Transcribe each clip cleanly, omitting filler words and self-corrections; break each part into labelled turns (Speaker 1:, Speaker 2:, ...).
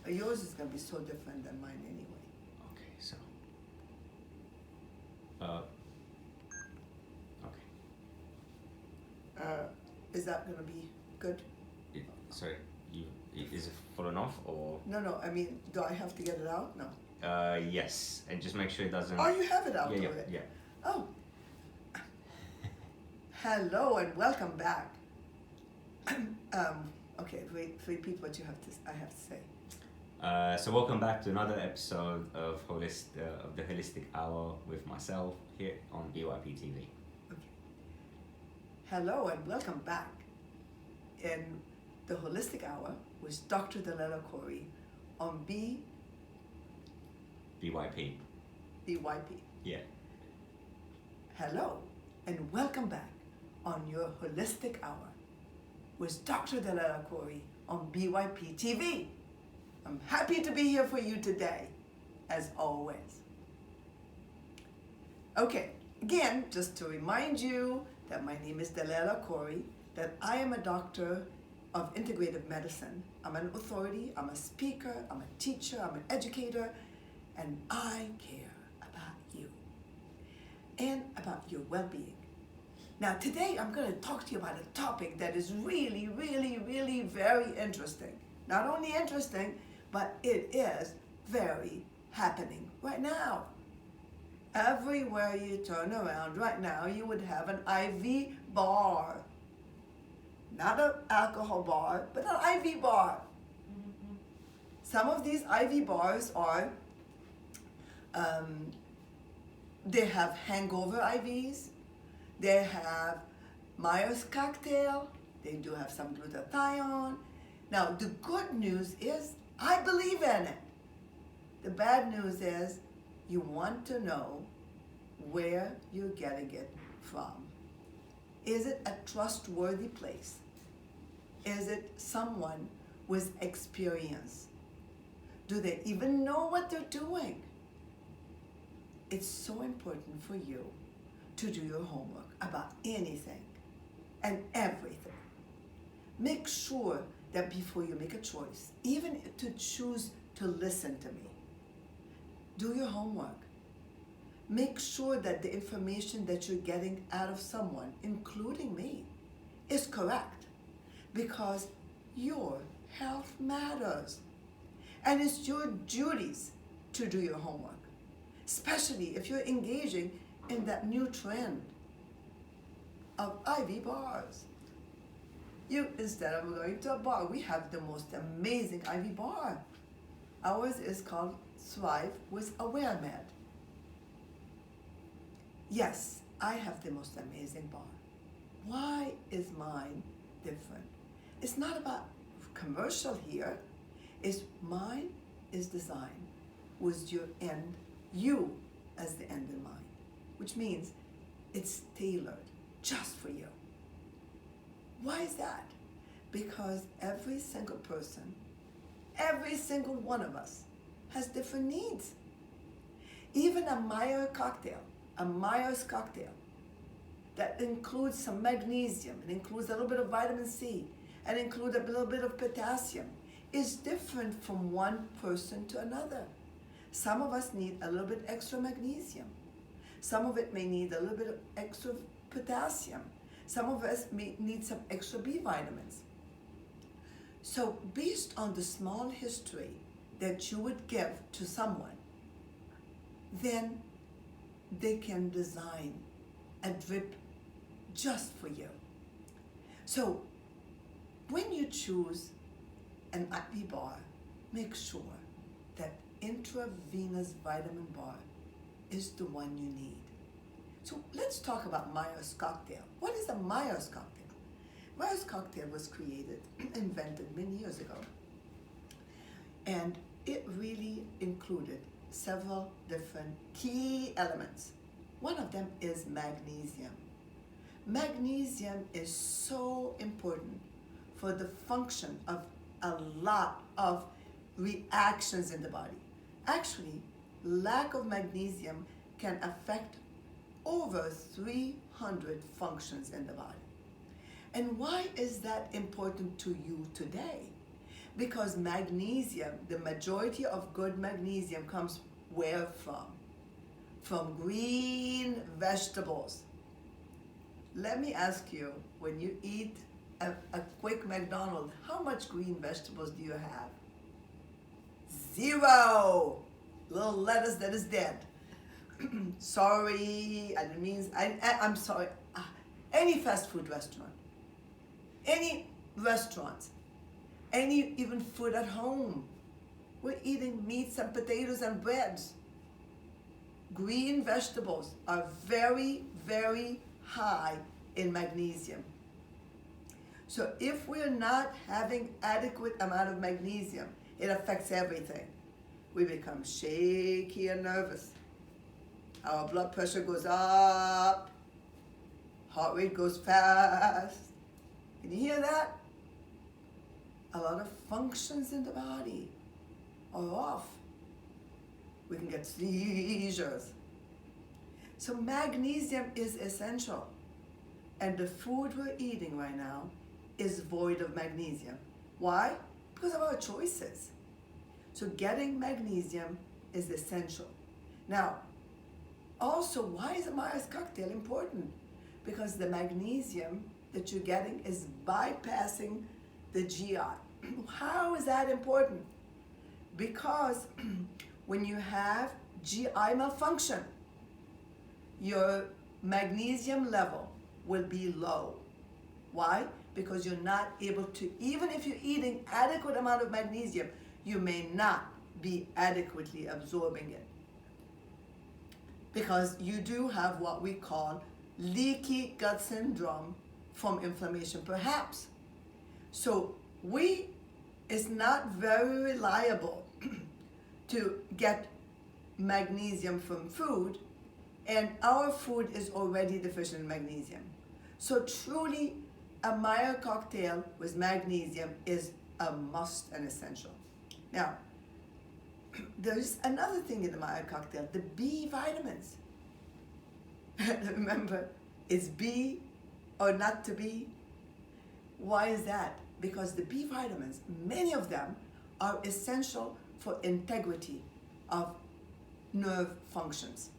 Speaker 1: Yours is going to be so different than mine anyway.
Speaker 2: Okay, so. Okay.
Speaker 1: Is that going to be good?
Speaker 2: Sorry, is it falling off or?
Speaker 1: No, I mean, do I have to get it out? No.
Speaker 2: Yes, and just make sure it doesn't.
Speaker 1: Oh, you have it out
Speaker 2: Yeah,
Speaker 1: already?
Speaker 2: yeah.
Speaker 1: Oh. Hello and welcome back. Okay, repeat what I have to say.
Speaker 2: So welcome back to another episode of the Holistic Hour with myself here on BYP TV.
Speaker 1: Okay. Hello and welcome back in the Holistic Hour with Dr. Akoury on
Speaker 2: BYP.
Speaker 1: BYP.
Speaker 2: Yeah.
Speaker 1: Hello and welcome back on your Holistic Hour with Dr. Akoury on BYP TV. I'm happy to be here for you today, as always. Okay, again, just to remind you that my name is Akoury, that I am a doctor of integrative medicine. I'm an authority, I'm a speaker, I'm a teacher, I'm an educator, and I care about you and about your well-being. Now today I'm going to talk to you about a topic that is really, really, really very interesting. Not only interesting, but it is very happening right now. Everywhere you turn around right now, you would have an IV bar. Not an alcohol bar, but an IV bar. Some of these IV bars are, they have hangover IVs, they have Myers cocktail, they do have some glutathione. Now, the good news is, I believe in it. The bad news is, you want to know where you're getting it from. Is it a trustworthy place? Is it someone with experience? Do they even know what they're doing? It's so important for you to do your homework about anything and everything. Make sure that before you make a choice, even to choose to listen to me, do your homework. Make sure that the information that you're getting out of someone, including me, is correct, because your health matters. And it's your duties to do your homework, especially if you're engaging in that new trend of IV bars. Instead of going to a bar, we have the most amazing IV bar. Ours is called Thrive with AwareMed. Yes, I have the most amazing bar. Why is mine different? It's not about commercial here. Mine is designed with you as the end in mind, which means it's tailored just for you. Why is that? Because every single person, every single one of us has different needs. Even a Myers cocktail that includes some magnesium, it includes a little bit of vitamin C, and includes a little bit of potassium, is different from one person to another. Some of us need a little bit extra magnesium. Some of it may need a little bit of extra potassium. Some of us may need some extra B vitamins. So based on the small history that you would give to someone, then they can design a drip just for you. So when you choose an IV bar, make sure that intravenous vitamin bar is the one you need. So let's talk about Myers cocktail. What is a Myers cocktail? Myers cocktail was created, invented many years ago, and it really included several different key elements. One of them is magnesium. Magnesium is so important for the function of a lot of reactions in the body. Actually, lack of magnesium can affect over 300 functions in the body. And why is that important to you today? Because magnesium, the majority of good magnesium comes where from? From green vegetables. Let me ask you, when you eat a quick McDonald's, how much green vegetables do you have? Zero! Little lettuce that is dead. Sorry, I didn't mean, I'm sorry. Any fast food restaurant, any restaurant, any even food at home, we're eating meats and potatoes and breads. Green vegetables are very, very high in magnesium. So if we're not having adequate amount of magnesium, it affects everything. We become shaky and nervous. Our blood pressure goes up. Heart rate goes fast. Can you hear that? A lot of functions in the body are off. We can get seizures. So magnesium is essential. And the food we're eating right now is void of magnesium. Why? Because of our choices. So getting magnesium is essential. Now, also, why is a Myers cocktail important? Because the magnesium that you're getting is bypassing the GI. How is that important? Because when you have GI malfunction, your magnesium level will be low. Why? Because you're not able to, even if you're eating adequate amount of magnesium, you may not be adequately absorbing it. Because you do have what we call leaky gut syndrome from inflammation, perhaps. So it's not very reliable to get magnesium from food, and our food is already deficient in magnesium. So truly, a Meyer cocktail with magnesium is a must and essential. Now, there's another thing in the Meyer cocktail, the B vitamins. Remember, it's B or not to be. Why is that? Because the B vitamins, many of them are essential for integrity of nerve functions.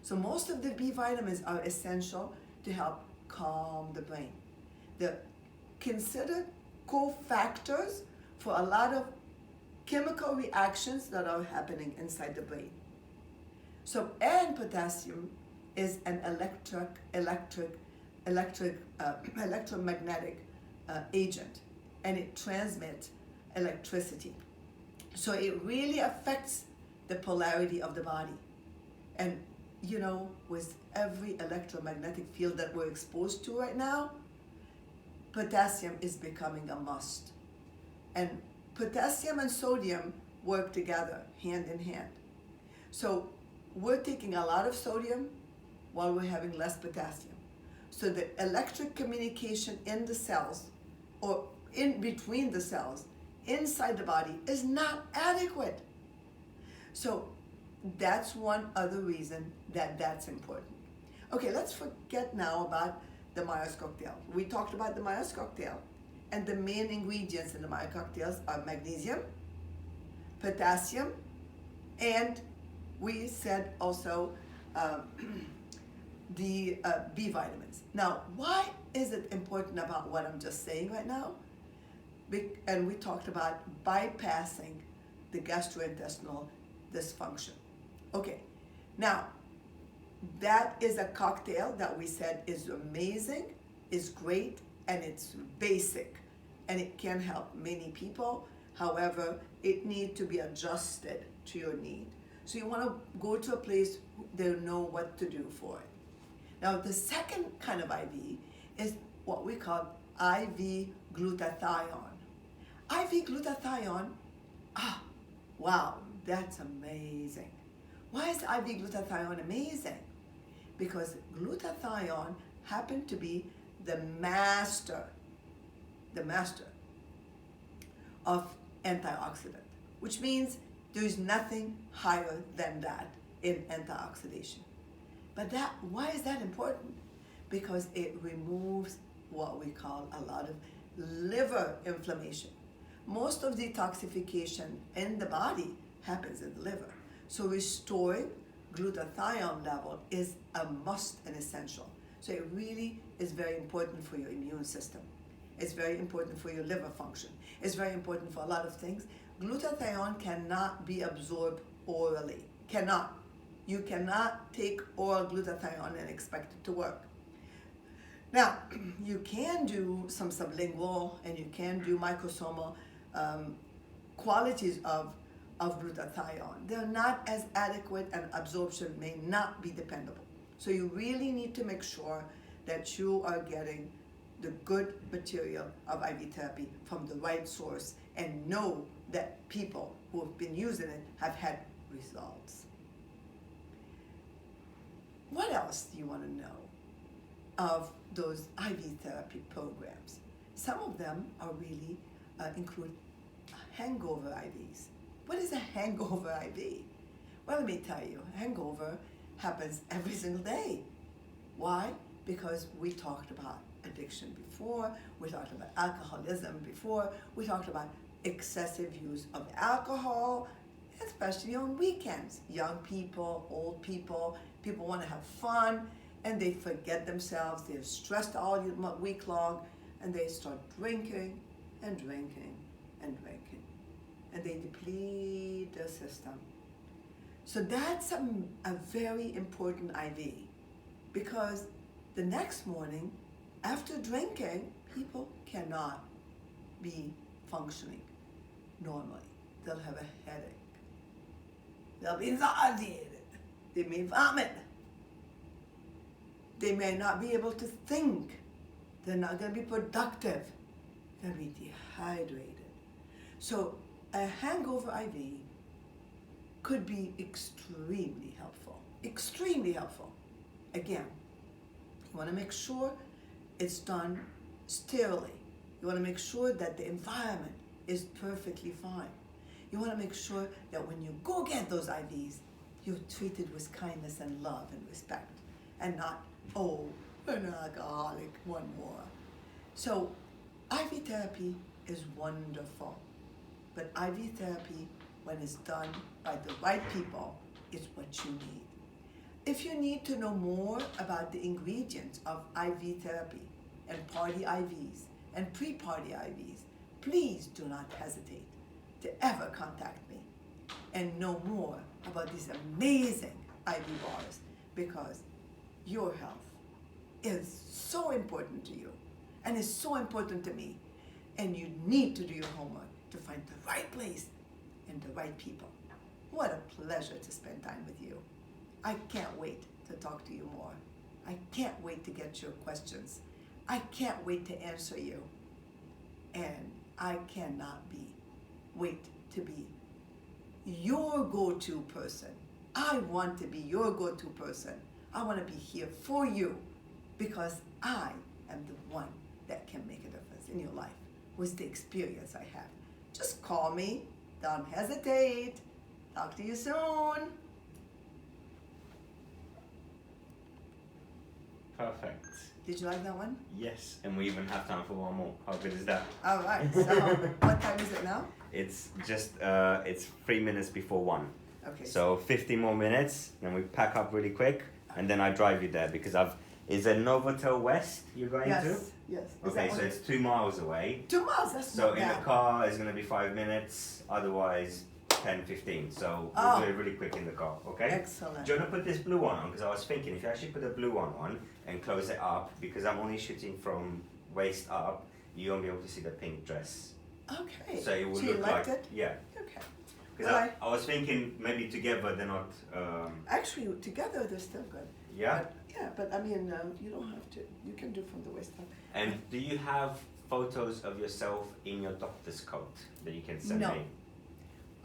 Speaker 1: So most of the B vitamins are essential to help calm the brain. They're considered cofactors for a lot of chemical reactions that are happening inside the brain. So, and potassium is an electromagnetic agent, and it transmits electricity. So it really affects the polarity of the body. And you know, with every electromagnetic field that we're exposed to right now, potassium is becoming a must. And potassium and sodium work together, hand in hand. So we're taking a lot of sodium while we're having less potassium. So the electric communication in the cells, or in between the cells, inside the body, is not adequate. So that's one other reason that that's important. Okay, let's forget now about the Myers cocktail. We talked about the Myers cocktail, and the main ingredients in the Myers cocktails are magnesium, potassium, and we said also the B vitamins. Now, why is it important about what I'm just saying right now? And we talked about bypassing the gastrointestinal dysfunction. Okay, now that is a cocktail that we said is amazing, is great, and it's basic, and it can help many people. However, it needs to be adjusted to your need. So you want to go to a place they know what to do for it. Now, the second kind of IV is what we call IV glutathione. IV glutathione, wow, that's amazing. Why is IV glutathione amazing? Because glutathione happened to be the master of antioxidant, which means there's nothing higher than that in antioxidation. But why is that important? Because it removes what we call a lot of liver inflammation. most of detoxification in the body happens in the liver. So restoring glutathione level is a must and essential. So it really is very important for your immune system. It's very important for your liver function. It's very important for a lot of things. Glutathione cannot be absorbed orally. Cannot. You cannot take oral glutathione and expect it to work. Now, you can do some sublingual and you can do microsomal qualities of glutathione. They're not as adequate and absorption may not be dependable. So you really need to make sure that you are getting the good material of IV therapy from the right source and know that people who have been using it have had results. What else do you want to know of those IV therapy programs? Some of them are really include hangover IVs. What is a hangover IV? Well, let me tell you, hangover happens every single day. Why? Because we talked about addiction before, we talked about alcoholism before, we talked about excessive use of alcohol, especially on weekends. Young people, old people, people want to have fun and they forget themselves, they're stressed all week long and they start drinking and drinking and drinking and they deplete their system. So that's a very important IV because the next morning after drinking, people cannot be functioning normally. They'll have a headache. They'll be nauseated. They may vomit. They may not be able to think. They're not going to be productive. They'll be dehydrated. So a hangover IV could be extremely helpful. Extremely helpful. Again, you want to make sure it's done sterilely. You want to make sure that the environment is perfectly fine. You want to make sure that when you go get those IVs, you're treated with kindness and love and respect and not, oh, an alcoholic, one more. So IV therapy is wonderful, but IV therapy, when it's done by the right people, is what you need. If you need to know more about the ingredients of IV therapy and party IVs and pre-party IVs, please do not hesitate to ever contact me and know more about these amazing IV bars because your health is so important to you and is so important to me, and you need to do your homework to find the right place and the right people. What a pleasure to spend time with you. I can't wait to talk to you more. I can't wait to get your questions. I can't wait to answer you. And I cannot wait to be your go-to person. I want to be your go-to person. I want to be here for you because I am the one that can make a difference in your life with the experience I have. Just call me. Don't hesitate. Talk to you soon.
Speaker 2: Perfect.
Speaker 1: Did you like that one?
Speaker 2: Yes, and we even have time for one more. How good is that?
Speaker 1: All right. So what time is it now?
Speaker 2: It's just it's 3 minutes before 1.
Speaker 1: Okay.
Speaker 2: So 50 more minutes, then we pack up really quick, and then I drive you there because is it Novotel West you're going to?
Speaker 1: Yes.
Speaker 2: Okay, so it's 2 miles away.
Speaker 1: 2 miles. That's
Speaker 2: So
Speaker 1: not
Speaker 2: in
Speaker 1: bad.
Speaker 2: the car it's gonna be 5 minutes, otherwise 10, 15. So we'll do it really quick in the car, okay?
Speaker 1: Excellent.
Speaker 2: Do you want to put this blue one on? Because I was thinking if you actually put the blue one on and close it up, because I'm only shooting from waist up, you won't be able to see the pink dress.
Speaker 1: Okay.
Speaker 2: So it will
Speaker 1: you
Speaker 2: look
Speaker 1: liked
Speaker 2: like
Speaker 1: it?
Speaker 2: yeah.
Speaker 1: Okay.
Speaker 2: Because
Speaker 1: Well,
Speaker 2: I was thinking maybe together they're not.
Speaker 1: Actually, together they're still good.
Speaker 2: Yeah.
Speaker 1: But I mean, you don't have to. You can do from the waist up.
Speaker 2: And do you have photos of yourself in your doctor's coat that you can send
Speaker 1: No.
Speaker 2: me?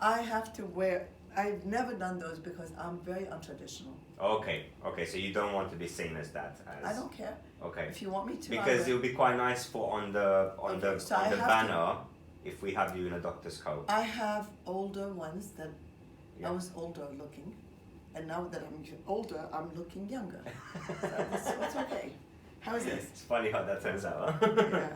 Speaker 1: I have to wear. I've never done those because I'm very untraditional.
Speaker 2: Okay. So you don't want to be seen as that.
Speaker 1: I don't care.
Speaker 2: Okay.
Speaker 1: If you want me to.
Speaker 2: Because it would be quite nice for on the
Speaker 1: Okay, so I
Speaker 2: on the
Speaker 1: have
Speaker 2: banner if we have you in a doctor's coat.
Speaker 1: I have older ones that
Speaker 2: Yeah.
Speaker 1: I was older looking, and now that I'm older, I'm looking younger. So that's okay. How is this?
Speaker 2: It's funny how that turns out. Huh?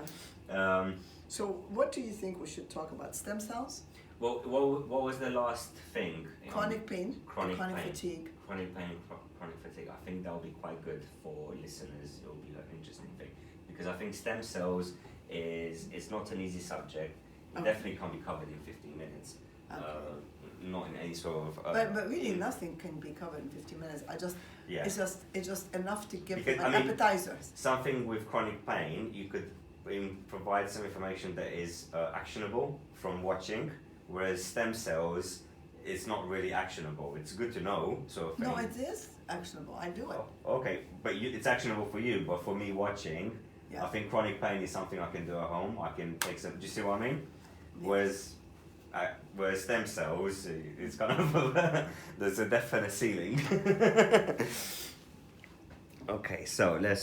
Speaker 1: Yeah. So what do you think we should talk about? Stem cells?
Speaker 2: Well, what was the last thing?
Speaker 1: Chronic pain?
Speaker 2: Chronic
Speaker 1: Chronic
Speaker 2: pain.
Speaker 1: fatigue?
Speaker 2: Chronic pain, chronic fatigue. I think that will be quite good for listeners. It will be like an interesting thing because I think stem cells is not an easy subject. It
Speaker 1: Okay.
Speaker 2: definitely can't be covered in 15 minutes.
Speaker 1: Okay.
Speaker 2: Not in any sort of.
Speaker 1: But really nothing can be covered in 15 minutes.
Speaker 2: Yeah.
Speaker 1: It's just enough to give
Speaker 2: Because,
Speaker 1: them an appetizer.
Speaker 2: Something with chronic pain, you could provide some information that is actionable from watching, whereas stem cells, it's not really actionable. It's good to know, sort of thing.
Speaker 1: No, it is actionable. I do it.
Speaker 2: Oh, okay, but it's actionable for you, but for me watching,
Speaker 1: Yeah.
Speaker 2: I think chronic pain is something I can do at home. I can take some. Do you see what I mean?
Speaker 1: Yes.
Speaker 2: Whereas stem cells, it's kind of there's a definite ceiling. Okay, so let's